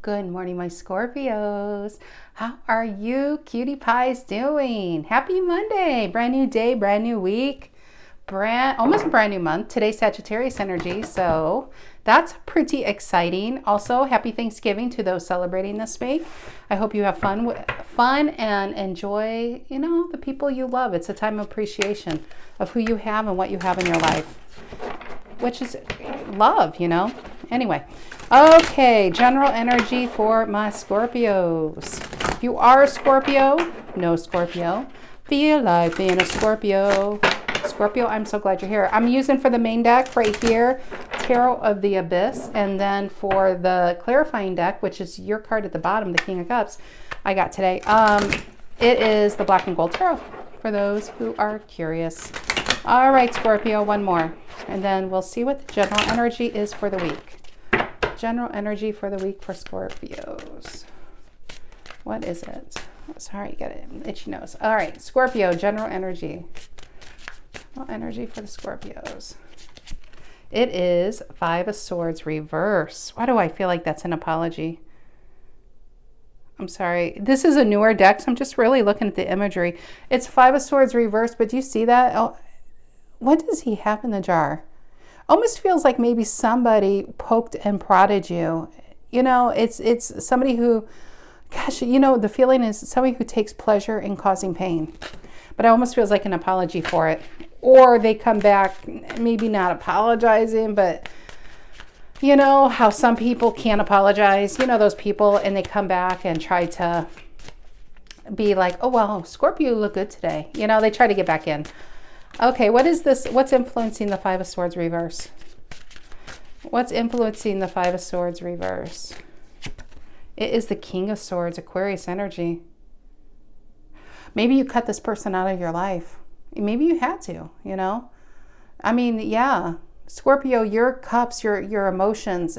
Good morning, my Scorpios. How are you cutie pies doing? Happy Monday. Brand new day, brand new week, almost a brand new month. Today's Sagittarius energy, so that's pretty exciting. Also, happy Thanksgiving to those celebrating this week. I hope you have fun and enjoy, the people you love. It's a time of appreciation of who you have and what you have in your life, which is love, Anyway, okay, general energy for my Scorpios. If you are a Scorpio, no Scorpio, feel like being a Scorpio. Scorpio, I'm so glad you're here. I'm using for the main deck right here, Tarot of the Abyss. And then for the clarifying deck, which is your card at the bottom, the King of Cups, I got today. It is the Black and Gold Tarot for those who are curious. All right, Scorpio, one more. And then we'll see what the general energy is for the week. General energy for the week for Scorpios. What is it? Sorry, got an itchy nose. All right, Scorpio, general energy. General energy for the Scorpios. It is Five of Swords reverse. Why do I feel like that's an apology? I'm sorry. This is a newer deck, so I'm just really looking at the imagery. It's Five of Swords reverse, but do you see that? Oh, what does he have in the jar? Almost feels like maybe somebody poked and prodded you. It's somebody who, gosh, the feeling is somebody who takes pleasure in causing pain. But it almost feels like an apology for it. Or they come back, maybe not apologizing, but how some people can't apologize. Those people, and they come back and try to be like, oh, well, Scorpio, you look good today. They try to get back in. Okay, what is this? What's influencing the Five of Swords reverse? What's influencing the Five of Swords reverse? It is the King of Swords, Aquarius energy. Maybe you cut this person out of your life. Maybe you had to, I mean, yeah. Scorpio, your cups, your emotions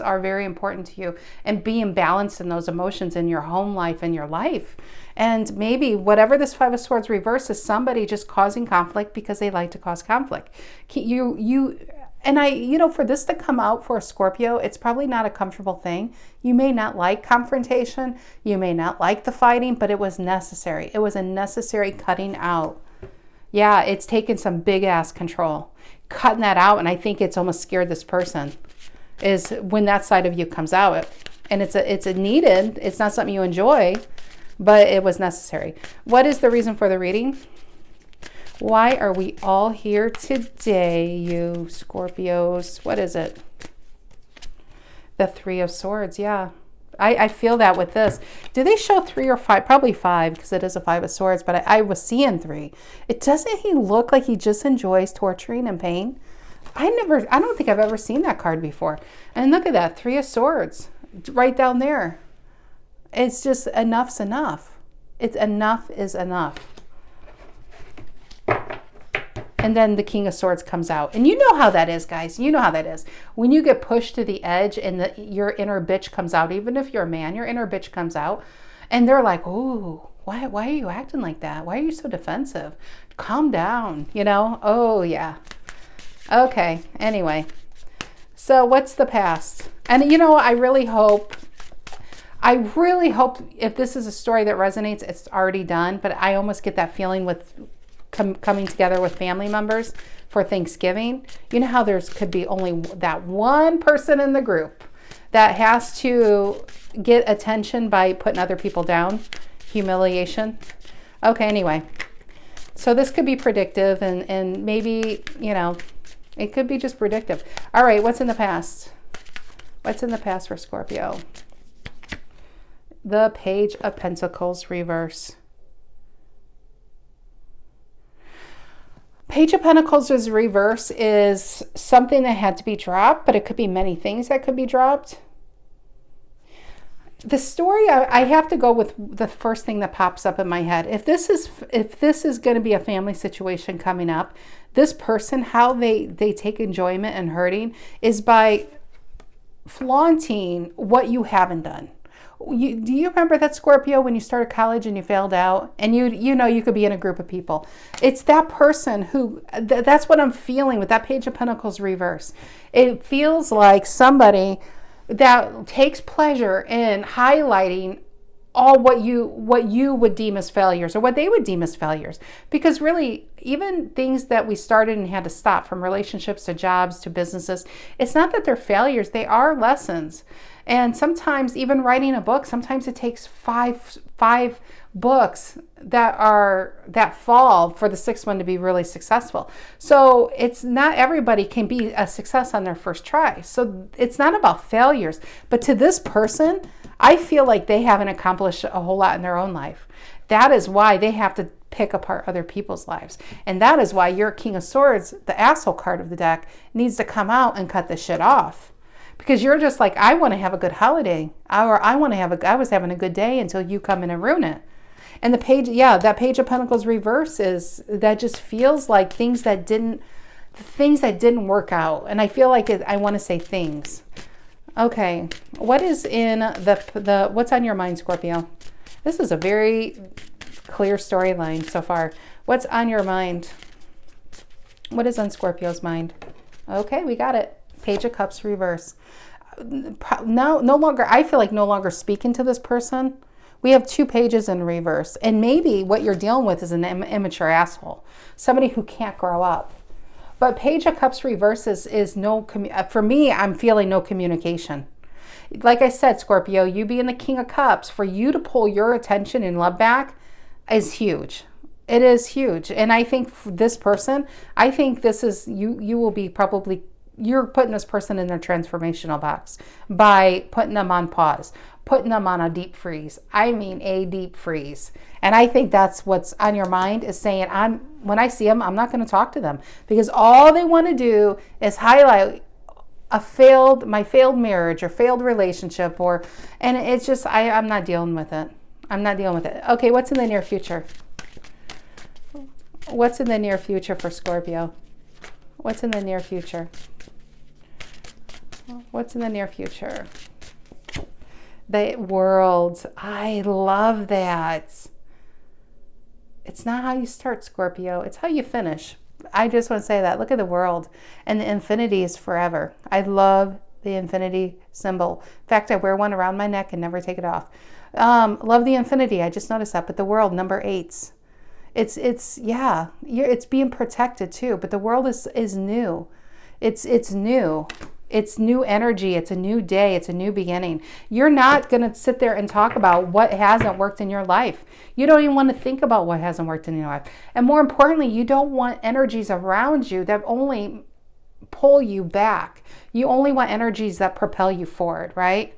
are very important to you, and being balanced in those emotions in your home life and your life. And maybe whatever this Five of Swords reverse is, somebody just causing conflict because they like to cause conflict. For this to come out for a Scorpio, it's probably not a comfortable thing. You may not like confrontation. You may not like the fighting, but it was necessary. It was a necessary cutting out. Yeah, it's taken some big ass control. Cutting that out, and I think it's almost scared this person, is when that side of you comes out. And it's a needed, it's not something you enjoy, but it was necessary. What is the reason for the reading? Why are we all here today, you Scorpios? What is it? The Three of Swords, yeah. I feel that with this. Do they show 3 or 5? Probably 5, because it is a Five of Swords, but I was seeing 3. Doesn't he look like he just enjoys torturing and pain? I don't think I've ever seen that card before. And look at that, 3 of Swords, right down there. It's just enough's enough. It's enough is enough. And then the King of Swords comes out. And you know how that is, guys. You know how that is. When you get pushed to the edge and your inner bitch comes out, even if you're a man, your inner bitch comes out. And they're like, ooh, why are you acting like that? Why are you so defensive? Calm down, Oh, yeah. Okay, anyway. So what's the past? And, I really hope if this is a story that resonates, it's already done. But I almost get that feeling with coming together with family members for Thanksgiving. You know how could be only that one person in the group that has to get attention by putting other people down. Humiliation. Okay, anyway. So this could be predictive and maybe, it could be just predictive. All right, what's in the past? What's in the past for Scorpio? The Page of Pentacles reverse. Page of Pentacles is reverse is something that had to be dropped, but it could be many things that could be dropped. The story, I have to go with the first thing that pops up in my head. If this is going to be a family situation coming up, this person, how they take enjoyment and hurting is by flaunting what you haven't done. Do you remember that, Scorpio, when you started college and you failed out and you could be in a group of people? It's that person who, that's what I'm feeling with that Page of Pentacles reverse. It feels like somebody that takes pleasure in highlighting all what you would deem as failures, or what they would deem as failures. Because really, even things that we started and had to stop, from relationships to jobs to businesses, it's not that they're failures, they are lessons. And sometimes even writing a book, sometimes it takes five books that fall for the sixth one to be really successful. So it's not everybody can be a success on their first try. So it's not about failures. But to this person, I feel like they haven't accomplished a whole lot in their own life. That is why they have to pick apart other people's lives. And that is why your King of Swords, the asshole card of the deck, needs to come out and cut this shit off. Because you're just like, I want to have a good holiday, or I was having a good day until you come in and ruin it. And the page, that Page of Pentacles reverse that just feels like things that didn't work out. And I feel like I want to say things. Okay, what is in what's on your mind, Scorpio? This is a very clear storyline so far. What's on your mind? What is on Scorpio's mind? Okay, we got it. Page of Cups reverse. No longer, I feel like no longer speaking to this person. We have 2 pages in reverse. And maybe what you're dealing with is an immature asshole. Somebody who can't grow up. But Page of Cups reverse is no, for me, I'm feeling no communication. Like I said, Scorpio, you being the King of Cups, for you to pull your attention and love back is huge. It is huge. And I think for this person, I think this is, you will be probably, you're putting this person in their transformational box by putting them on pause, putting them on a deep freeze. I mean, a deep freeze. And I think that's what's on your mind, is saying, when I see them, I'm not going to talk to them, because all they want to do is highlight my failed marriage or failed relationship, and it's just, I'm not dealing with it. I'm not dealing with it. Okay, what's in the near future? What's in the near future for Scorpio? What's in the near future? What's in the near future? The World. I love that. It's not how you start, Scorpio. It's how you finish. I just want to say that. Look at the World. And the infinity is forever. I love the infinity symbol. In fact, I wear one around my neck and never take it off. Love the infinity. I just noticed that. But the World, number 8. It's being protected too. But the World is new. It's new. It's new energy. It's a new day. It's a new beginning. You're not going to sit there and talk about what hasn't worked in your life. You don't even want to think about what hasn't worked in your life. And more importantly, you don't want energies around you that only pull you back. You only want energies that propel you forward, right?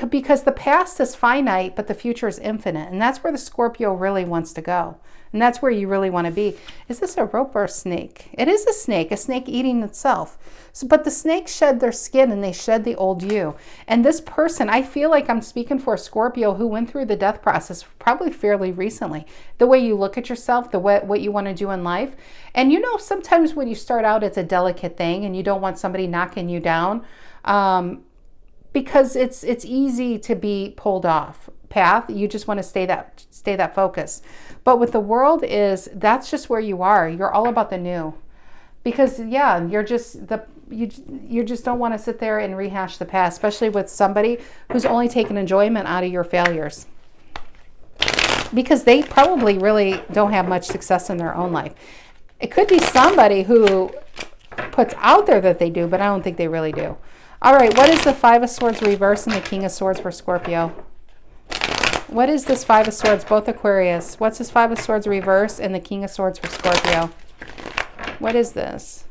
Because the past is finite, but the future is infinite. And that's where the Scorpio really wants to go. And that's where you really want to be. Is this a rope or a snake? It is a snake eating itself. But the snakes shed their skin and they shed the old you. And this person, I feel like I'm speaking for a Scorpio who went through the death process probably fairly recently. The way you look at yourself, what you want to do in life. And sometimes when you start out, it's a delicate thing and you don't want somebody knocking you down. Because it's easy to be pulled off path. You just want to stay that focus. But with the World that's just where you are. You're all about the new. Because you just don't want to sit there and rehash the past, especially with somebody who's only taking enjoyment out of your failures. Because they probably really don't have much success in their own life. It could be somebody who puts out there that they do, but I don't think they really do. All right, what is the Five of Swords reverse and the King of Swords for Scorpio? What is this Five of Swords, both Aquarius? What's this Five of Swords reverse and the King of Swords for Scorpio? What is this?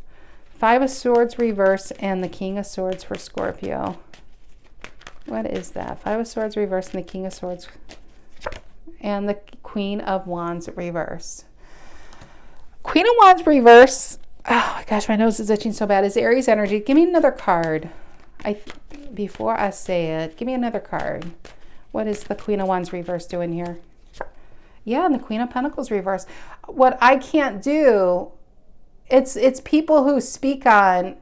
Five of Swords reverse and the King of Swords for Scorpio. What is that? Five of Swords reverse and the King of Swords and the Queen of Wands reverse. Queen of Wands reverse. Oh my gosh, my nose is itching so bad. Is Aries energy. Give me another card. Before I say it, give me another card. What is the Queen of Wands reverse doing here? Yeah, and the Queen of Pentacles reverse. What I can't do, it's people who speak on,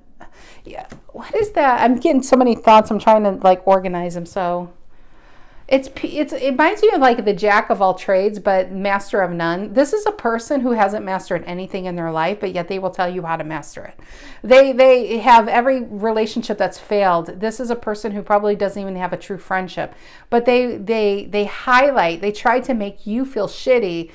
what is that? I'm getting so many thoughts. I'm trying to organize them. So It reminds me of like the jack of all trades, but master of none. This is a person who hasn't mastered anything in their life, but yet they will tell you how to master it. They have every relationship that's failed. This is a person who probably doesn't even have a true friendship, but they highlight, they try to make you feel shitty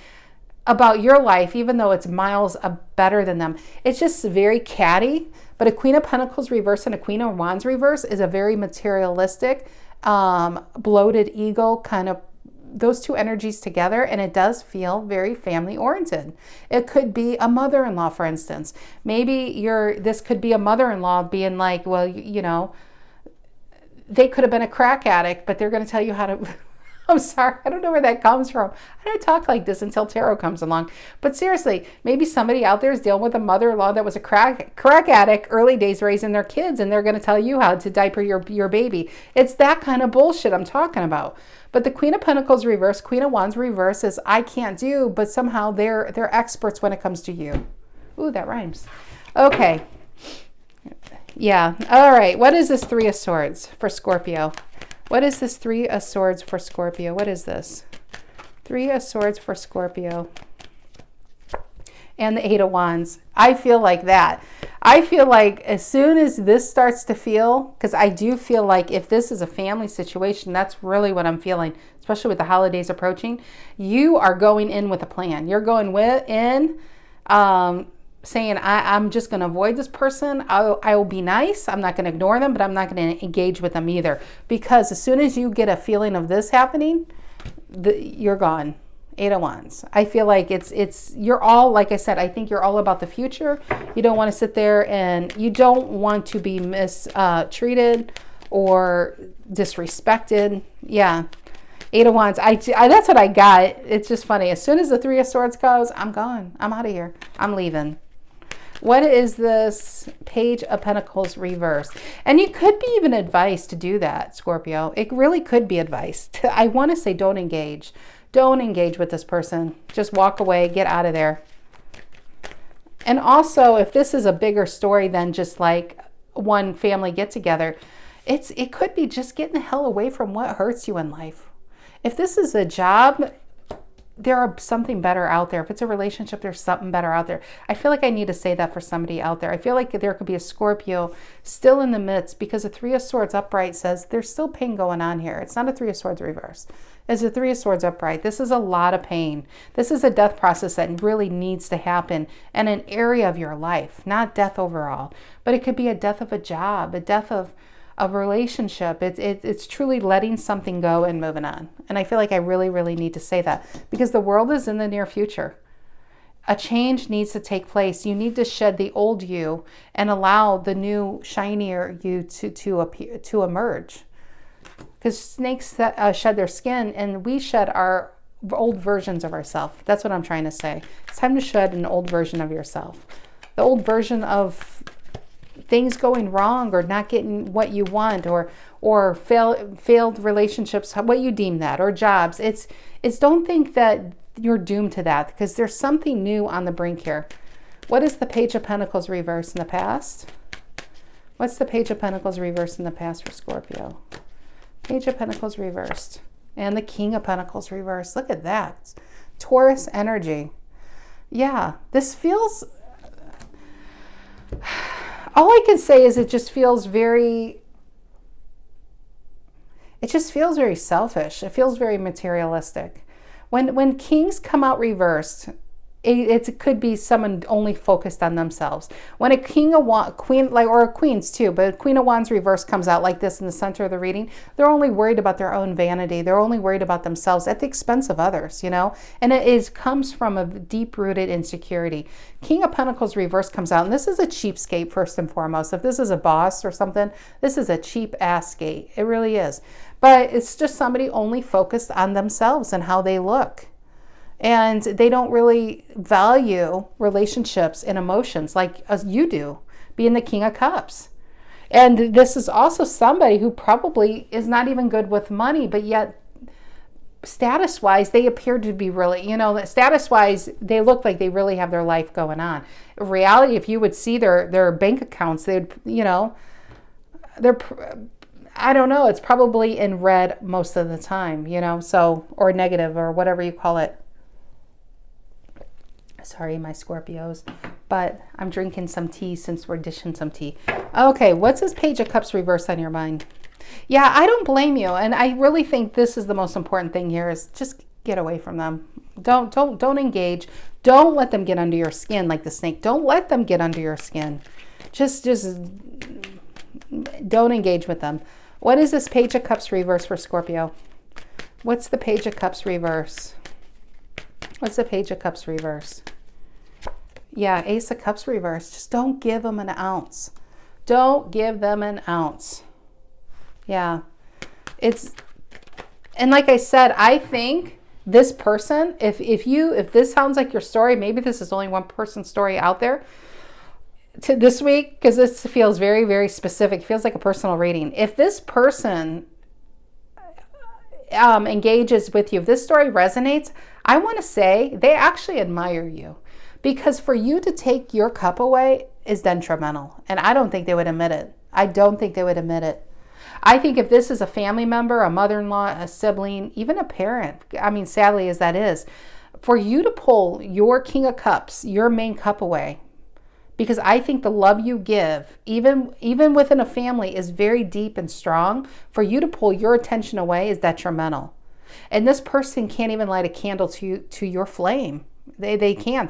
about your life, even though it's miles better than them. It's just very catty. But a Queen of Pentacles reverse and a Queen of Wands reverse is a very materialistic, bloated ego, kind of those two energies together, and it does feel very family oriented. It could be a mother-in-law, for instance. Maybe this could be a mother-in-law being like, well, you know, they could have been a crack addict, but they're going to tell you how to I'm sorry, I don't know where that comes from. I don't talk like this until tarot comes along. But seriously, maybe somebody out there is dealing with a mother-in-law that was a crack addict, early days raising their kids, and they're going to tell you how to diaper your baby. It's that kind of bullshit I'm talking about. But the Queen of Pentacles reverse, Queen of Wands reverse is I can't do, but somehow they're experts when it comes to you. Ooh, that rhymes. Okay. Yeah. All right. What is this Three of Swords for Scorpio? What is this Three of Swords for Scorpio? What is this? Three of Swords for Scorpio. And the Eight of Wands. I feel like that. I feel like as soon as this starts to feel, because I do feel like if this is a family situation, that's really what I'm feeling, especially with the holidays approaching. You are going in with a plan. You're going saying, I'm just going to avoid this person. I will be nice. I'm not going to ignore them, but I'm not going to engage with them either. Because as soon as you get a feeling of this happening, you're gone. Eight of Wands. I feel like you're all, like I said, I think you're all about the future. You don't want to sit there and you don't want to be mistreated or disrespected. Yeah. Eight of Wands. I that's what I got. It's just funny. As soon as the Three of Swords goes, I'm gone. I'm out of here. I'm leaving. What is this Page of Pentacles reverse? And it could be even advice to do that, Scorpio. It really could be advice. I want to say don't engage. Don't engage with this person. Just walk away. Get out of there. And also, if this is a bigger story than just like one family get together, it could be just getting the hell away from what hurts you in life. If this is a job, there's something better out there. If it's a relationship, there's something better out there. I feel like I need to say that for somebody out there. I feel like there could be a Scorpio still in the midst, because a Three of Swords upright says there's still pain going on here. It's not a Three of Swords reverse. It's a Three of Swords upright. This is a lot of pain. This is a death process that really needs to happen in an area of your life, not death overall, but it could be a death of a job, a death of a relationship. It's truly letting something go and moving on. And I feel like I really, really need to say that, because the world is in the near future. A change needs to take place. You need to shed the old you and allow the new, shinier you to emerge. Because snakes shed their skin, and we shed our old versions of ourselves. That's what I'm trying to say. It's time to shed an old version of yourself. The old version of things going wrong, or not getting what you want, or failed relationships, what you deem that, or jobs. It's don't think that you're doomed to that, because there's something new on the brink here. What is the Page of Pentacles reverse in the past? What's the Page of Pentacles reverse in the past for Scorpio? Page of Pentacles reversed. And the King of Pentacles reversed. Look at that. Taurus energy. Yeah, this feels... All I can say is it just feels very selfish. It feels very materialistic. When kings come out reversed, it could be someone only focused on themselves. When a queens too, but a Queen of Wands reverse comes out like this in the center of the reading, they're only worried about their own vanity. They're only worried about themselves at the expense of others, you know? And comes from a deep-rooted insecurity. King of Pentacles reverse comes out, and this is a cheapskate first and foremost. If this is a boss or something, this is a cheap-ass skate. It really is. But it's just somebody only focused on themselves and how they look. And they don't really value relationships and emotions like as you do, being the King of Cups. And this is also somebody who probably is not even good with money, but yet status-wise, they appear to be really, status-wise, they look like they really have their life going on. In reality, if you would see their bank accounts, they'd, I don't know, it's probably in red most of the time, you know, so, or negative or whatever you call it. Sorry, my Scorpios, but I'm drinking some tea since we're dishing some tea. Okay, what's this Page of Cups reverse on your mind? Yeah, I don't blame you. And I really think this is the most important thing here is just get away from them. Don't engage. Don't let them get under your skin like the snake. Don't let them get under your skin. Just don't engage with them. What is this Page of Cups reverse for Scorpio? What's the Page of Cups reverse? What's the Page of Cups reverse? Yeah, Ace of Cups reverse. Just don't give them an ounce. Don't give them an ounce. Yeah. And like I said, I think this person, if this sounds like your story, maybe this is only one person's story out there to this week, because this feels very, very specific. It feels like a personal reading. If this person engages with you, if this story resonates, I want to say they actually admire you, because for you to take your cup away is detrimental. And I don't think they would admit it. I don't think they would admit it. I think if this is a family member, a mother-in-law, a sibling, even a parent, I mean, sadly as that is, for you to pull your King of Cups, your main cup away, because I think the love you give, even within a family, is very deep and strong. For you to pull your attention away is detrimental. And this person can't even light a candle to your flame. They can't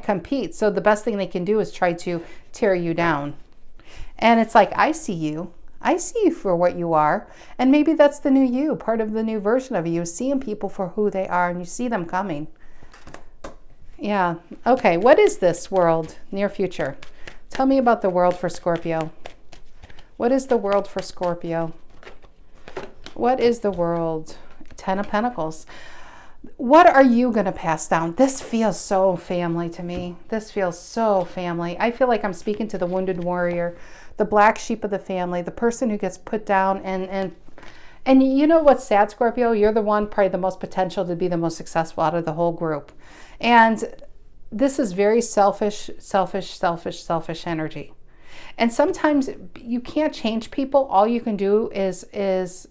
compete. So the best thing they can do is try to tear you down. And it's like, I see you. I see you for what you are. And maybe that's the new you, part of the new version of you, seeing people for who they are, and you see them coming. Yeah. Okay. What is this world, near future? Tell me about the world for Scorpio. What is the world for Scorpio? What is the world? 10 of Pentacles. What are you going to pass down? This feels so family to me. This feels so family. I feel like I'm speaking to the wounded warrior, the black sheep of the family, the person who gets put down. And you know what's sad, Scorpio? You're the one probably the most potential to be the most successful out of the whole group. And this is very selfish energy. And sometimes you can't change people. All you can do is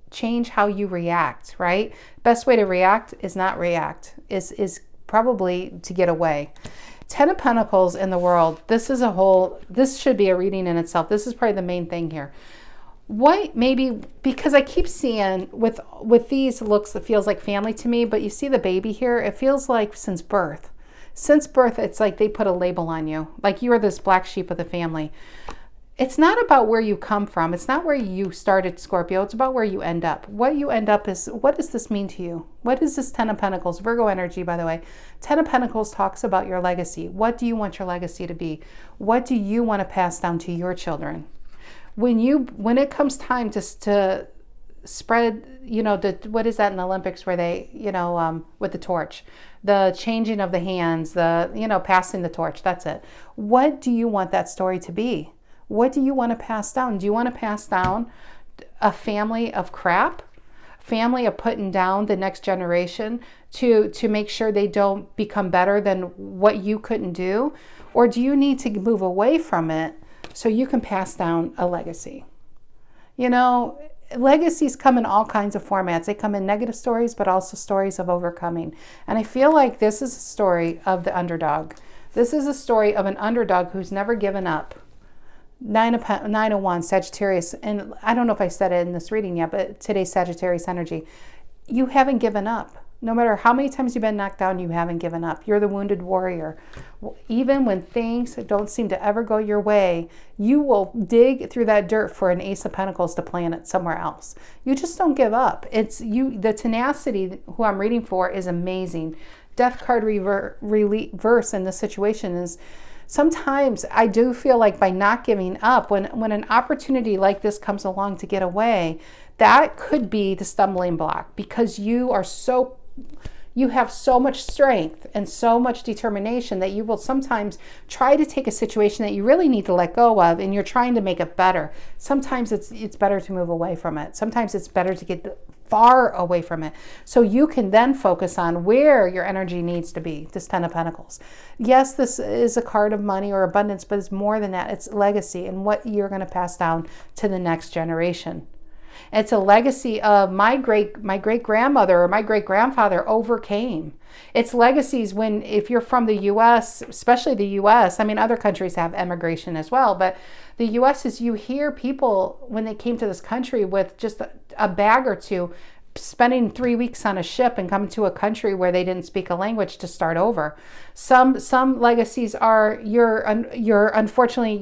change how you react, right? Best way to react is not react, is probably to get away. 10 of Pentacles in the world. This should be a reading in itself. This is probably the main thing here. What maybe, because I keep seeing with these looks, it feels like family to me, but you see the baby here, it feels like since birth. Since birth, it's like they put a label on you, like you are this black sheep of the family. It's not about where you come from. It's not where you started, Scorpio. It's about where you end up. What you end up is, what does this mean to you? What is this 10 of Pentacles? Virgo energy, by the way. 10 of Pentacles talks about your legacy. What do you want your legacy to be? What do you want to pass down to your children? When it comes time to spread, what is that in the Olympics where they, with the torch, the changing of the hands, passing the torch, that's it. What do you want that story to be? What do you want to pass down? Do you want to pass down a family of crap? Family of putting down the next generation to make sure they don't become better than what you couldn't do? Or do you need to move away from it so you can pass down a legacy? Legacies come in all kinds of formats. They come in negative stories, but also stories of overcoming. And I feel like this is a story of the underdog. This is a story of an underdog who's never given up. 9 of Wands, Sagittarius, and I don't know if I said it in this reading yet, but today's Sagittarius energy. You haven't given up. No matter how many times you've been knocked down, you haven't given up. You're the wounded warrior. Even when things don't seem to ever go your way, you will dig through that dirt for an Ace of Pentacles to plant it somewhere else. You just don't give up. It's you. The tenacity who I'm reading for is amazing. Death card reverse in this situation is, sometimes I do feel like by not giving up, when an opportunity like this comes along to get away, that could be the stumbling block, because you have so much strength and so much determination that you will sometimes try to take a situation that you really need to let go of, and you're trying to make it better. Sometimes it's better to move away from it. Sometimes it's better to get far away from it. So you can then focus on where your energy needs to be, this 10 of Pentacles. Yes, this is a card of money or abundance, but it's more than that. It's legacy and what you're going to pass down to the next generation. It's a legacy of my great grandmother or my great grandfather overcame. It's legacies when, if you're from the U.S., especially the U.S., I mean, other countries have emigration as well, but the U.S. is, you hear people when they came to this country with just a bag or two, spending 3 weeks on a ship and coming to a country where they didn't speak a language to start over. Some legacies are unfortunately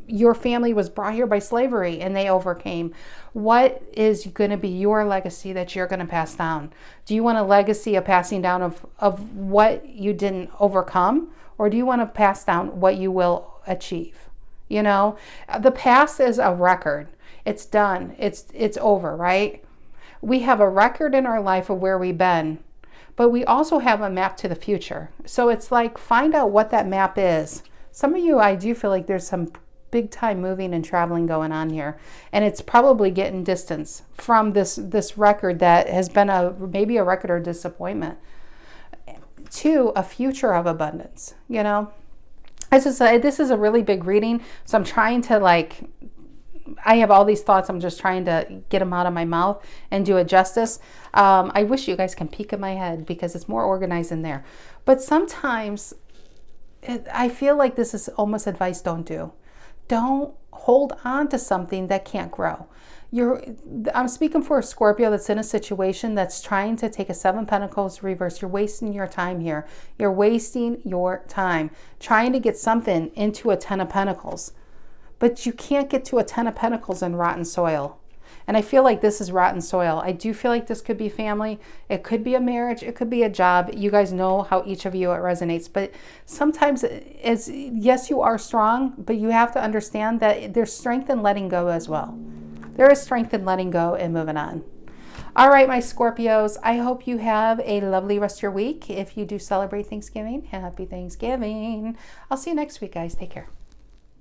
your family was brought here by slavery and they overcame. What is going to be your legacy that you're going to pass down? Do you want a legacy of passing down of what you didn't overcome? Or do you want to pass down what you will achieve? You know, the past is a record. It's done. It's over, right? We have a record in our life of where we've been, but we also have a map to the future. So it's like, find out what that map is. Some of you, I do feel like there's some big time moving and traveling going on here, and it's probably getting distance from this record that has been maybe a record of disappointment to a future of abundance. You know, this is a really big reading, so I'm trying to, like, I have all these thoughts, I'm just trying to get them out of my mouth and do it justice. I wish you guys can peek in my head because it's more organized in there, but sometimes I feel like this is almost advice don't do. Don't hold on to something that can't grow. I'm speaking for a Scorpio that's in a situation that's trying to take a 7 of Pentacles reverse. You're wasting your time here. You're wasting your time trying to get something into a 10 of Pentacles. But you can't get to a 10 of Pentacles in rotten soil. And I feel like this is rotten soil. I do feel like this could be family. It could be a marriage. It could be a job. You guys know how each of you it resonates. But sometimes, yes, you are strong, but you have to understand that there's strength in letting go as well. There is strength in letting go and moving on. All right, my Scorpios, I hope you have a lovely rest of your week. If you do celebrate Thanksgiving, happy Thanksgiving. I'll see you next week, guys. Take care.